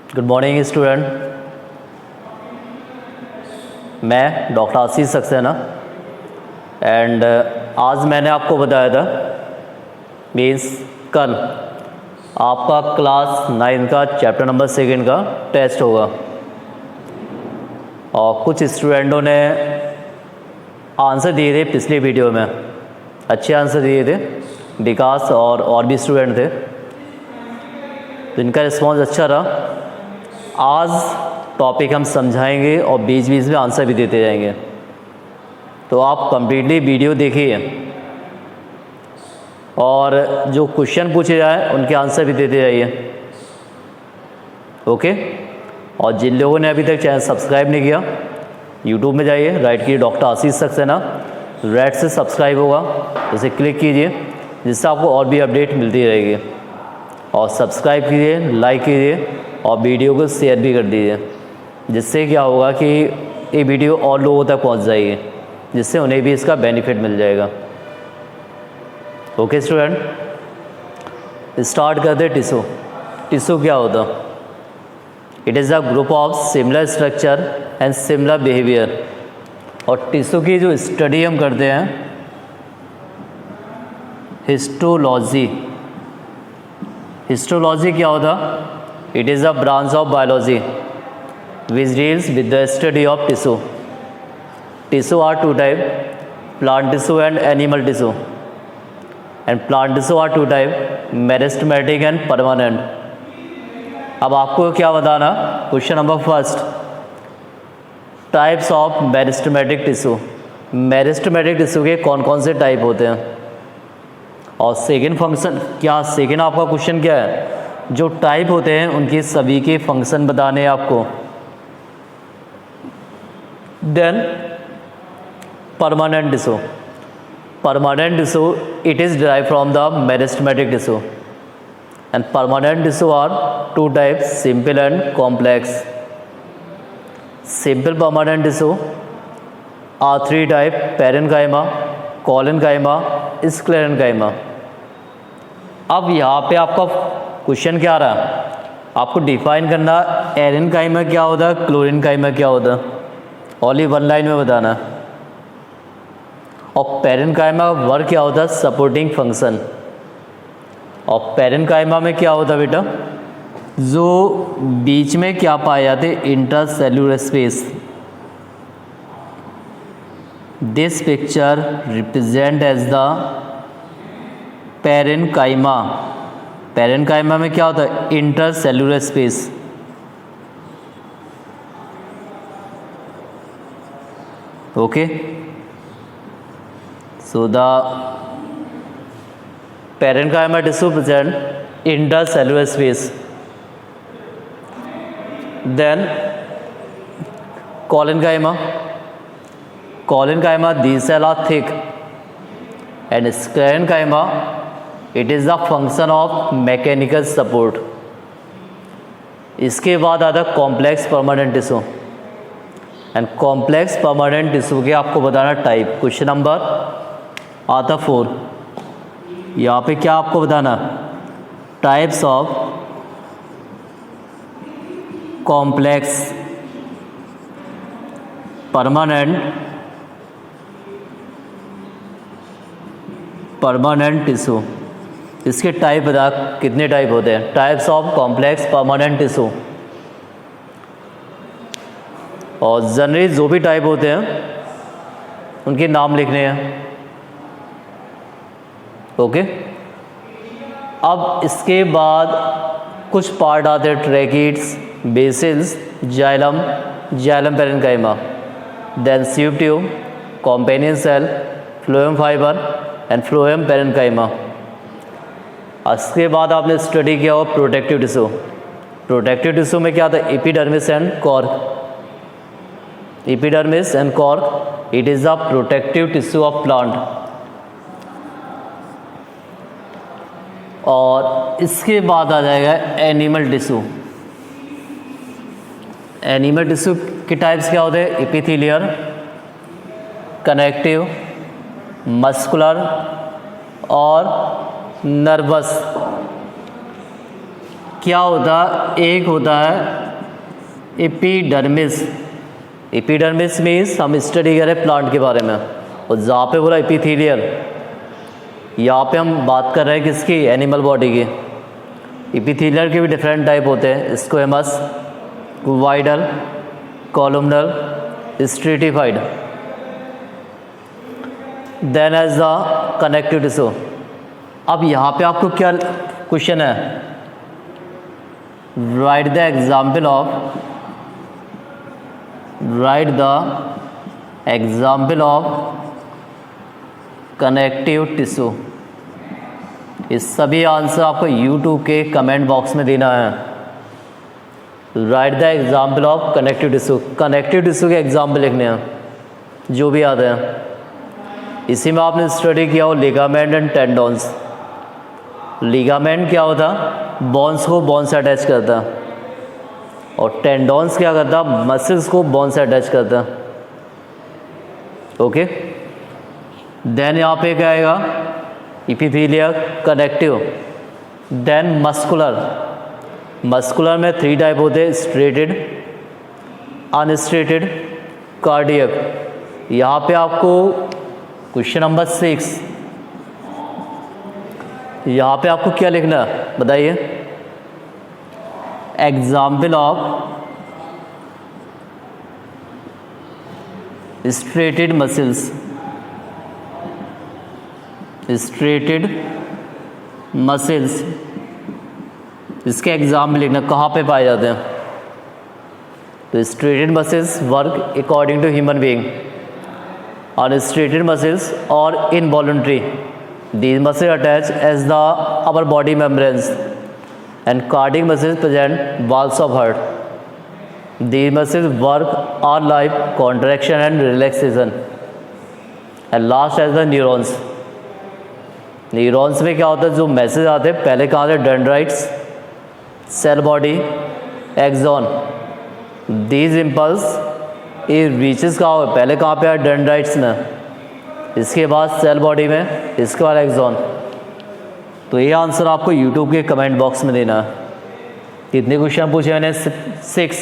Good morning student. मैं doctor Ashish Saxena and आज मैंने आपको बताया था मीन्स कल आपका क्लास 9 का चैप्टर नंबर 2 का टेस्ट होगा और कुछ स्टूडेंटों ने आंसर दिए थे पिछली वीडियो में, अच्छे आंसर दिए थे विकास और भी स्टूडेंट थे, तो इनका रिस्पॉन्स अच्छा रहा। आज टॉपिक हम समझाएंगे और बीच बीच में आंसर भी देते जाएंगे, तो आप कंप्लीटली वीडियो देखिए और जो क्वेश्चन पूछे जाए उनके आंसर भी देते जाइए। ओके। और जिन लोगों ने अभी तक चैनल सब्सक्राइब नहीं किया, यूट्यूब में जाइए, राइट कीजिए डॉक्टर आशीष सक्सेना, रेड से सब्सक्राइब होगा, उसे क्लिक कीजिए जिससे आपको और भी अपडेट मिलती रहेगी। और सब्सक्राइब कीजिए, लाइक कीजिए और वीडियो को शेयर भी कर दीजिए, जिससे क्या होगा कि ये वीडियो और लोगों तक पहुंच जाएगी, जिससे उन्हें भी इसका बेनिफिट मिल जाएगा। ओके स्टूडेंट, स्टार्ट करते। टिश्यू। टिश्यू क्या होता? It is a group of similar structure and similar behaviour. और टिश्यू की जो स्टडी हम करते हैं हिस्टोलॉजी। हिस्टोलॉजी क्या होता? It is a branch of biology which deals with the study of tissue. Tissue are two type, plant tissue and animal tissue. And plant tissue are two type, meristematic and permanent. अब आपको क्या बताना? Question number first, types of meristematic tissue. Meristematic tissue के कौन कौन से type होते हैं? और सेकेंड फंक्शन क्या, सेकेंड आपका क्वेश्चन क्या है? जो टाइप होते हैं उनकी सभी के फंक्शन बताने हैं आपको। Then permanent tissue. Permanent tissue it is derive from the meristematic tissue and permanent tissue are two types, simple and complex. Simple permanent tissue are three type, parenchyma, collenchyma, sclerenchyma. अब यहाँ पे आपका question क्या आ रहा है? आपको define करना aerenchyma क्या होता है, क्लोरेनकाइमा क्या होता है, ओनली वन लाइन में बताना। और पेरेन्काइमा वर्क क्या होता है? Supporting function. और पेरेन्काइमा में क्या होता है बेटा? जो बीच में क्या पाए जाते? Intercellular space. This picture represent as the parenchyma. Parenchyma में क्या होता है? Intercellular space. Okay, so the parenchyma tissue present intercellular space. Then collenchyma. Collenchyma these cells are thick and sclerenchyma it is the function of mechanical support। इसके बाद आता है complex permanent tissue and complex permanent tissue के आपको बताना type. Question number आता 4, यहाँ पे क्या आपको बताना? Types of complex permanent tissue. इसके टाइप बता, कितने टाइप होते हैं? Types of complex permanent tissue. और जनरली जो भी टाइप होते हैं उनके नाम लिखने हैं। ओके। अब इसके बाद कुछ पार्ट आते हैं, tracheids, vessels, xylem, xylem parenchyma, then sieve tube, companion cell, phloem fibre and phloem parenchyma. इसके बाद आपने स्टडी किया हो प्रोटेक्टिव टिश्यू। प्रोटेक्टिव टिश्यू में क्या था? Epidermis and cork. Epidermis and cork it is the protective tissue of plant. और इसके बाद आ जाएगा एनिमल टिश्यू। एनिमल टिश्यू के टाइप्स क्या होते हैं? एपिथेलियल, कनेक्टिव, मस्कुलर और नर्वस। क्या होता है, एक होता है एपिडर्मिस। एपिडर्मिस मीन्स हम स्टडी करें प्लांट के बारे में, और जहाँ पे बोला एपिथेलियल, यहाँ पे हम बात कर रहे हैं किसकी, एनिमल बॉडी की। एपिथेलियल के भी डिफरेंट टाइप होते हैं, स्क्वेमस, वाइडल, columnar, stratified. Then as the connective tissue. अब यहाँ पे आपको क्या क्वेश्चन है, write the example of, write the example of connective tissue. ये सभी आंसर आपको यूट्यूब के कमेंट बॉक्स में देना है। Write the example of connective tissue. Connective tissue के एग्जाम्पल लिखने हैं जो भी आते हैं। इसी में आपने स्टडी किया हो लिगामेंट एंड टेंडोन्स। लिगामेंट क्या होता, बोन्स को बोन से अटैच करता, और टेंडोन्स क्या करता, मसल्स को बोन से अटैच करता। ओके, देन यहाँ पे क्या आएगा, epithelial, connective, then muscular. Muscular में 3 टाइप होते हैं, स्ट्रेटेड, अनस्ट्रेटेड, कार्डियक। यहाँ पे आपको क्वेश्चन नंबर 6, यहाँ पे आपको क्या लिखना है बताइए, example of striated muscles. Striated muscles, इसके एग्जाम में लिखना कहाँ पे पाए जाते हैं। तो striated muscles work according to human being. Unstriated muscles और involuntary, these muscles attach as the upper body membranes, and cardiac muscles present walls of heart. These muscles work all life contraction and relaxation. And last as the neurons. Neurons में क्या होता है, जो message आते हैं पहले कहाँ से, dendrites, cell body, axon. These impulse ये रीचेस कहाँ हो, पहले कहाँ पे आए, डेंड्राइट्स में, इसके बाद सेल बॉडी में, इसके बाद एक्सॉन। तो ये आंसर आपको यूट्यूब के कमेंट बॉक्स में देना है। कितने क्वेश्चन पूछे मैंने, 6।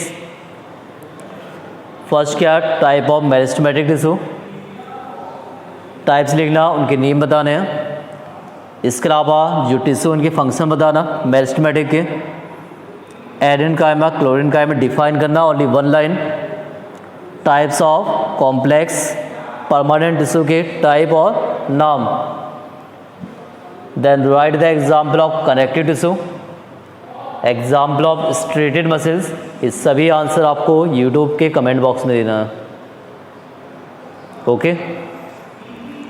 फर्स्ट क्या, type of meristematic tissue. Types लिखना, उनके नेम बताने हैं। इसके अलावा जो टिश्यू उनके फंक्शन बताना मेरिस्टेमेटिक के। एडेनकाइमा, क्लोरेनकाइमा डिफाइन करना, only 1 line. Types of complex permanent tissue के टाइप और नाम। Then write the example of connective tissue, example of striated muscles. ये सभी आंसर आपको यूट्यूब के कमेंट बॉक्स में देना है। ओके,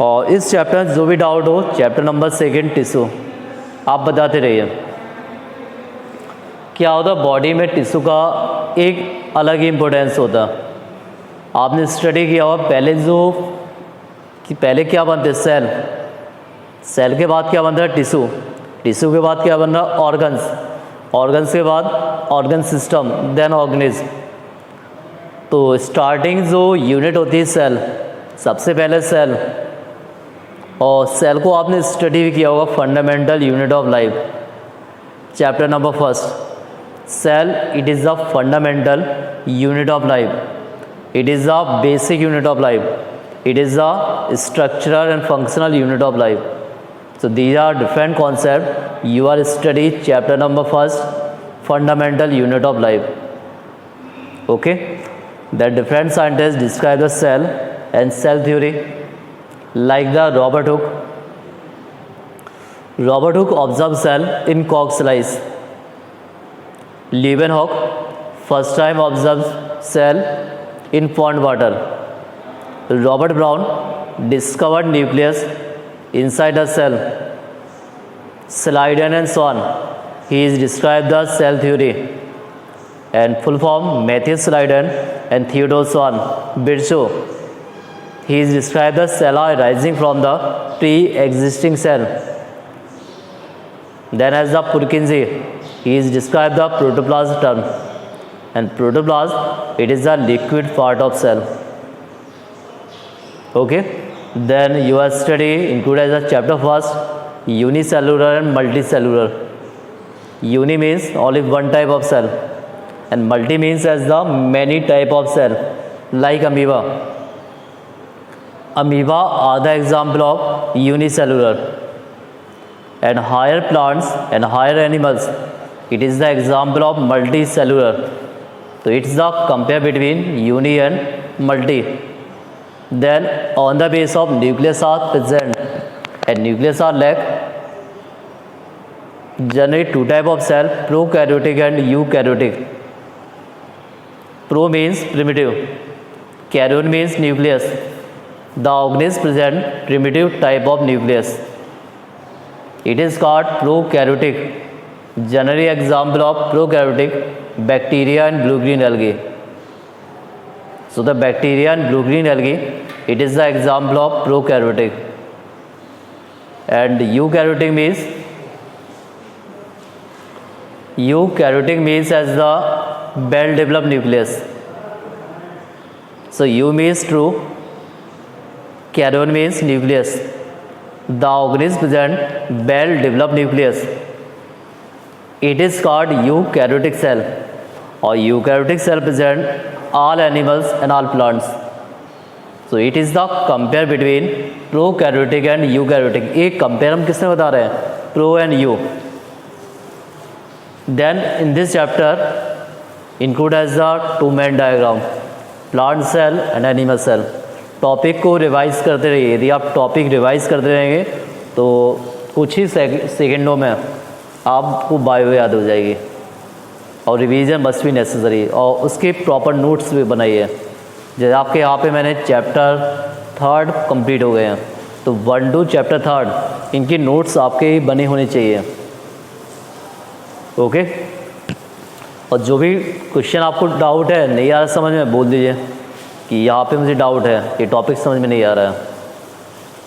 और इस चैप्टर में जो भी डाउट हो, चैप्टर नंबर 2 टिश्यू, आप बताते रहिए। क्या होता है, बॉडी में टिश्यू का एक अलग ही इम्पोर्टेंस होता है। आपने स्टडी किया हुआ पहले पहले क्या बनते हैं, सेल। सेल के बाद क्या बनता है, टिश्यू। टिश्यू के बाद क्या बन रहा है, ऑर्गन्स। ऑर्गन्स के बाद ऑर्गन सिस्टम, देन ऑर्गेनिज्म। तो स्टार्टिंग जो यूनिट होती है सेल, सबसे पहले सेल। और सेल को आपने स्टडी भी किया होगा, fundamental unit of life, chapter number 1। Cell, it is the fundamental unit of life, it is the basic unit of life, it is the structural and functional unit of life. So these are different concepts. You are study chapter number 1, fundamental unit of life. Okay, the different scientists describe the cell and cell theory, like the Robert Hooke. Robert Hooke observed cell in Koch's lice. Leeuwenhoek first time observed cell in pond water. Robert Brown discovered nucleus inside a cell. Sliden and Swan, he is described the cell theory. And full form, Matthew Sliden and Theodore Swan. Virchow, he is described the cella arising from the pre-existing cell. Then as the Purkinje, he is described the protoplasm term. And protoplasm, it is the liquid part of cell. Okay, then your study included as a chapter 1, unicellular and multicellular. uni means only one type of cell, and multi means as the many type of cell, like amoeba. Amoeba are the example of unicellular. And higher plants and higher animals, it is the example of multicellular. So it's the compare between uni and multi. Then on the base of nucleus are present and nucleus are lack, generate two type of cell, prokaryotic and eukaryotic. Pro means primitive, karyon means nucleus. The organism present primitive type of nucleus. It is called prokaryotic. Generally example of prokaryotic, bacteria and blue-green algae. So the bacteria and blue-green algae, it is the example of prokaryotic. And eukaryotic means as the well-developed nucleus. So U means true, karyon means nucleus. The organism present well-developed nucleus. It is called eukaryotic cell, or eukaryotic cell present all animals and all plants. So it is the compare between prokaryotic and eukaryotic. एक compare हम किसने बता रहे हैं? Pro and eu. Then in this chapter include as the two main diagram, plant cell and animal cell. Topic को revise करते रहिए. यदि आप टॉपिक रिवाइज करते रहेंगे तो कुछ ही सेकेंडों में आपको बायो याद हो जाएगी. और रिवीजन मस्ट बी नेसेसरी, और उसके प्रॉपर नोट्स भी बनाइए. जैसे आपके यहाँ पे मैंने चैप्टर 3 कंप्लीट हो गए हैं, तो 1 to चैप्टर 3 इनकी नोट्स आपके बने होने चाहिए. ओके. और जो भी क्वेश्चन आपको डाउट है, नहीं आ रहा समझ में, बोल दीजिए कि यहाँ पे मुझे डाउट है, ये टॉपिक समझ में नहीं आ रहा है,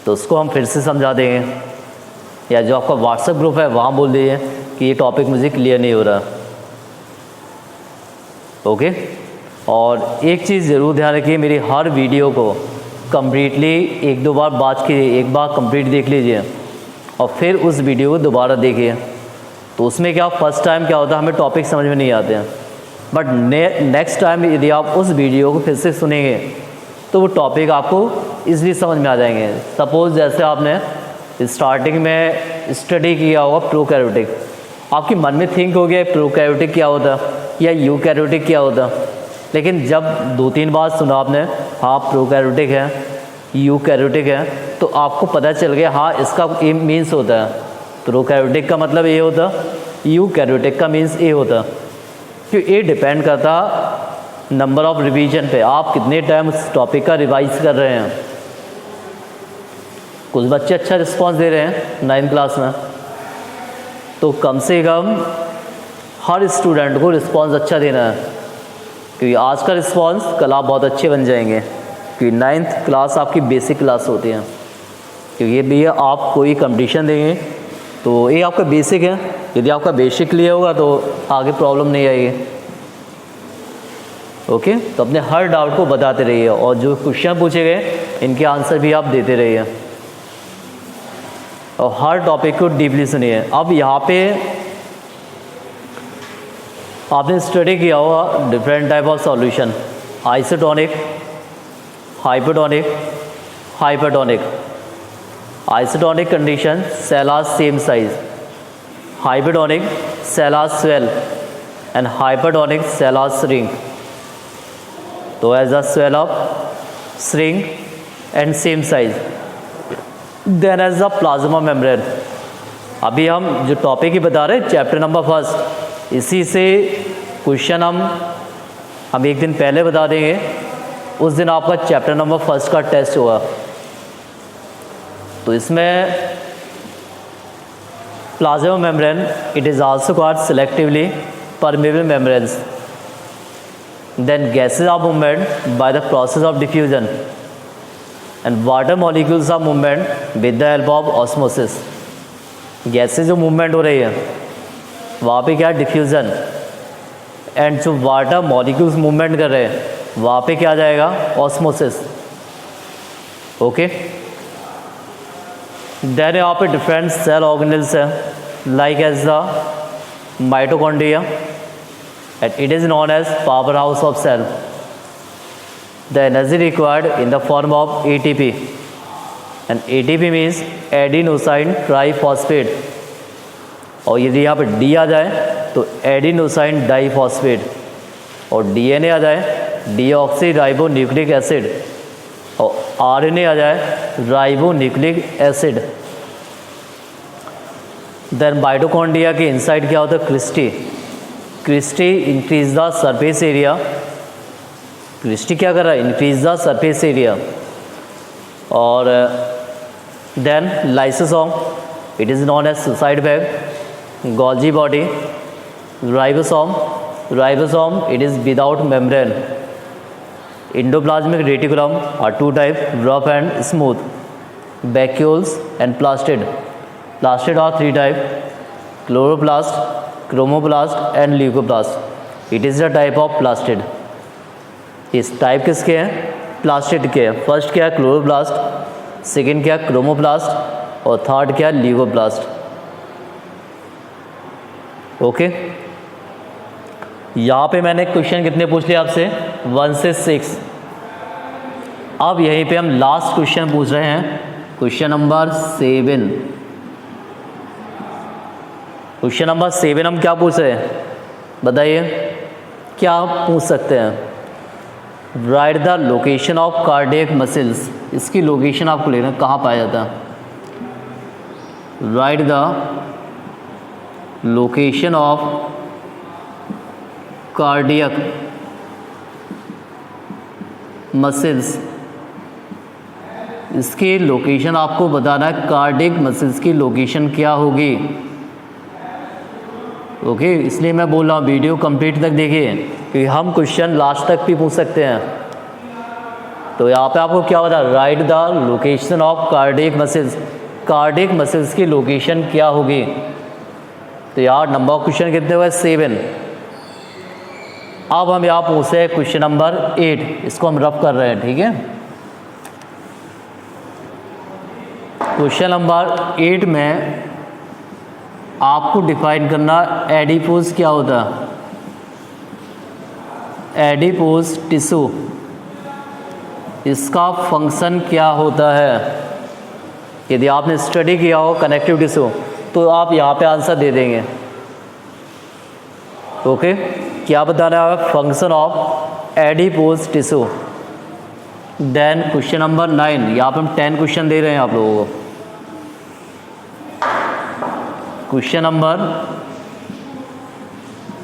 तो उसको हम फिर से समझा देंगे. या जो आपका व्हाट्सएप ग्रुप है वहाँ बोल दीजिए कि ये टॉपिक मुझे क्लियर नहीं हो रहा. ओके. और एक चीज़ ज़रूर ध्यान रखिए, मेरी हर वीडियो को कम्प्लीटली 1-2 बार बात कीजिए. एक बार कंप्लीट देख लीजिए और फिर उस वीडियो को दोबारा देखिए. तो उसमें क्या फर्स्ट टाइम क्या होता है, हमें टॉपिक समझ में नहीं आते हैं, बट नेक्स्ट टाइम यदि आप उस वीडियो को फिर से सुनेंगे तो वो टॉपिक आपको ईज़िली समझ में आ जाएंगे. सपोज़ जैसे आपने स्टार्टिंग में स्टडी किया होगा प्रोकैरियोटिक, आपके मन में थिंक हो गया प्रोकैरियोटिक क्या होता या यूकैरियोटिक क्या होता, लेकिन जब 2-3 बार सुना आपने हाँ प्रोकैरियोटिक है, यूकैरियोटिक है, तो आपको पता चल गया हाँ इसका ए मीन्स होता है. प्रोकैरियोटिक का मतलब ये होता, यूकैरियोटिक का मीन्स ए होता. क्योंकि ये डिपेंड करता नंबर ऑफ रिवीजन पे, आप कितने टाइम उस टॉपिक का रिवाइज कर रहे हैं. कुछ बच्चे अच्छा रिस्पांस दे रहे हैं 9th क्लास में, तो कम से कम हर स्टूडेंट को रिस्पांस अच्छा देना है, क्योंकि आज का रिस्पांस कल आप बहुत अच्छे बन जाएंगे. क्योंकि 9th क्लास आपकी बेसिक क्लास होती है, क्योंकि ये भी आप कोई कंपटीशन देंगे तो ये आपका बेसिक है. यदि आपका बेसिक क्लियर होगा तो आगे प्रॉब्लम नहीं आएगी. ओके. तो अपने हर डाउट को बताते रहिए, और जो क्वेश्चन पूछे गए इनके आंसर भी आप देते रहिए, और हर टॉपिक को डीपली सुनिए. अब यहाँ पे आपने स्टडी किया होगा different type of solution, isotonic, hypotonic, hypertonic. Isotonic condition cell are same size, hypertonic cell are swell, and hypertonic cell are shrink. तो as a swell up, shrink and same size. Then as the plasma membrane. अभी हम जो topic ही बता रहे हैं chapter number 1, इसी से question हम एक दिन पहले बता देंगे. उस दिन आपका चैप्टर नंबर 1 का टेस्ट होगा. तो इसमें plasma membrane, it is also called selectively permeable membranes. Then gases are movement by the process of diffusion, and water molecules are movement with the help of osmosis. Gases जो movement हो रही है वहाँ पे क्या है, डिफ्यूज़न. एंड जो water molecules movement कर रहे हैं वहाँ पे क्या आ जाएगा, ऑस्मोसिस. ओके. देन यहाँ पे डिफरेंट सेल ऑर्गेनल्स हैं, like as the mitochondria, and it is known as powerhouse of cell. The energy required in the form of ATP, and ATP means adenosine triphosphate, और यदि यहाँ पर D आ जाए तो एडिनोसाइन डाइफॉस्फेट, और DNA आ जाए डीऑक्सी राइबो न्यूक्लिक एसिड, और RNA आ जाए ribo nucleic acid. Then mitochondria के इनसाइड क्या होता है? Cristae. Cristae increase the surface area. Cristae क्या कर रहा है? Increase the surface area. और then lysosome, it is known as suicide bag. Golgi body, ribosome, ribosome it is without membrane. Endoplasmic reticulum are two type, rough and smooth, vacuoles and plastid. Plastid are three type, chloroplast, chromoplast and leucoplast. It is the type of plastid. इस type किसके हैं? Plastid के हैं। First क्या है? Chloroplast, second क्या है? Chromoplast, और थर्ड क्या है? ल्यूकोप्लास्ट। ओके, यहाँ पे मैंने क्वेश्चन कितने पूछ लिए आपसे? 1 से 6। अब यहीं पे हम लास्ट क्वेश्चन पूछ रहे हैं, क्वेश्चन नंबर 7। क्वेश्चन नंबर 7 हम क्या पूछ रहे हैं? बताइए क्या पूछ सकते हैं? Right the location of cardiac muscles. इसकी लोकेशन आपको लेना, कहाँ पाया जाता है? Write the location of cardiac muscles. इसकी लोकेशन आपको बताना है, कार्डियक मसल्स की लोकेशन क्या होगी। ओके, इसलिए मैं बोल रहा हूँ वीडियो कंप्लीट तक देखिए, क्योंकि हम क्वेश्चन लास्ट तक भी पूछ सकते हैं। तो यहाँ पे आपको क्या बता? Right the location of cardiac muscles. Cardiac muscles की लोकेशन क्या होगी? तो यार नंबर ऑफ क्वेश्चन कितने हुए? 7। अब हम यहाँ पूछ रहे हैं क्वेश्चन नंबर 8। इसको हम रफ कर रहे हैं, ठीक है। क्वेश्चन नंबर 8 में आपको डिफाइन करना एडिपोज क्या होता है। एडिपोज टिश्यू, इसका फंक्शन क्या होता है? यदि आपने स्टडी किया हो कनेक्टिव टिश्यू तो आप यहाँ पे आंसर दे देंगे। ओके, क्या बताना है? Function of adipose tissue. Then question number 9, यहाँ पे हम 10 क्वेश्चन दे रहे हैं आप लोगों को। क्वेश्चन नंबर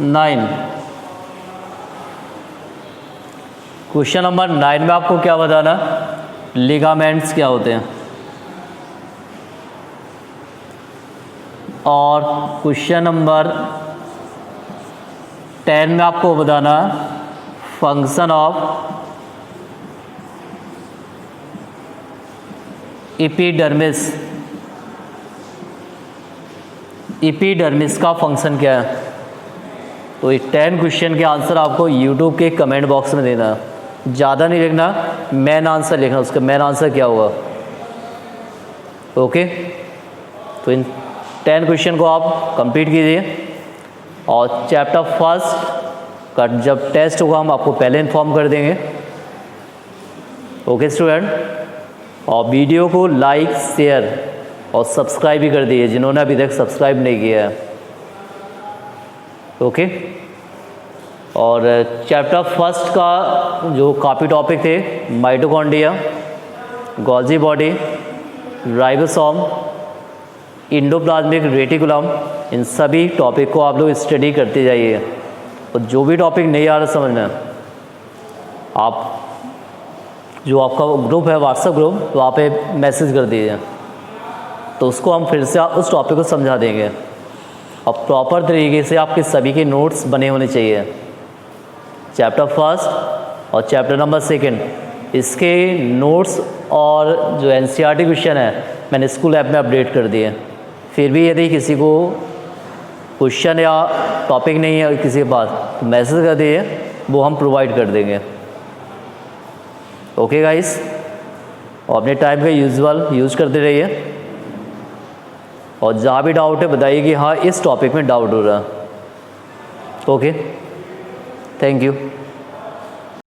9, क्वेश्चन नंबर 9 में आपको क्या बताना? लिगामेंट्स क्या होते हैं। और क्वेश्चन नंबर 10 में आपको बताना फंक्शन ऑफ एपिडर्मिस। एपिडर्मिस का फंक्शन क्या है? तो ये 10 क्वेश्चन के आंसर आपको यूट्यूब के कमेंट बॉक्स में देना है। ज़्यादा नहीं लिखना, मेन आंसर लिखना। उसका मेन आंसर क्या होगा? ओके, तो इन 10 क्वेश्चन को आप कंप्लीट कीजिए, और चैप्टर फर्स्ट का जब टेस्ट होगा हम आपको पहले इन्फॉर्म कर देंगे। ओके स्टूडेंट, और वीडियो को लाइक, शेयर और सब्सक्राइब भी कर दीजिए जिन्होंने अभी तक सब्सक्राइब नहीं किया है। ओके, और चैप्टर फर्स्ट का जो काफ़ी टॉपिक थे, mitochondria, Golgi body, ribosome, endoplasmic reticulum, इन सभी टॉपिक को आप लोग स्टडी करते जाइए। और जो भी टॉपिक नहीं आ रहा समझ में, आप जो आपका ग्रुप है व्हाट्सएप ग्रुप, तो वहाँ पे मैसेज कर दीजिए, तो उसको हम फिर से उस टॉपिक को समझा देंगे। और प्रॉपर तरीके से आपके सभी के नोट्स बने होने चाहिए। चैप्टर फर्स्ट और चैप्टर नंबर 2 इसके नोट्स और जो एनसीईआरटी क्वेश्चन है मैंने स्कूल ऐप में अपडेट कर दिए। फिर भी यदि किसी को क्वेश्चन या टॉपिक नहीं है किसी के पास, तो मैसेज कर दीजिए, वो हम प्रोवाइड कर देंगे। ओके गाइस, और अपने टाइम का यूजुअल यूज़ करते रहिए, और जहाँ भी डाउट है बताइए कि हाँ इस टॉपिक में डाउट हो रहा है। Okay, thank you.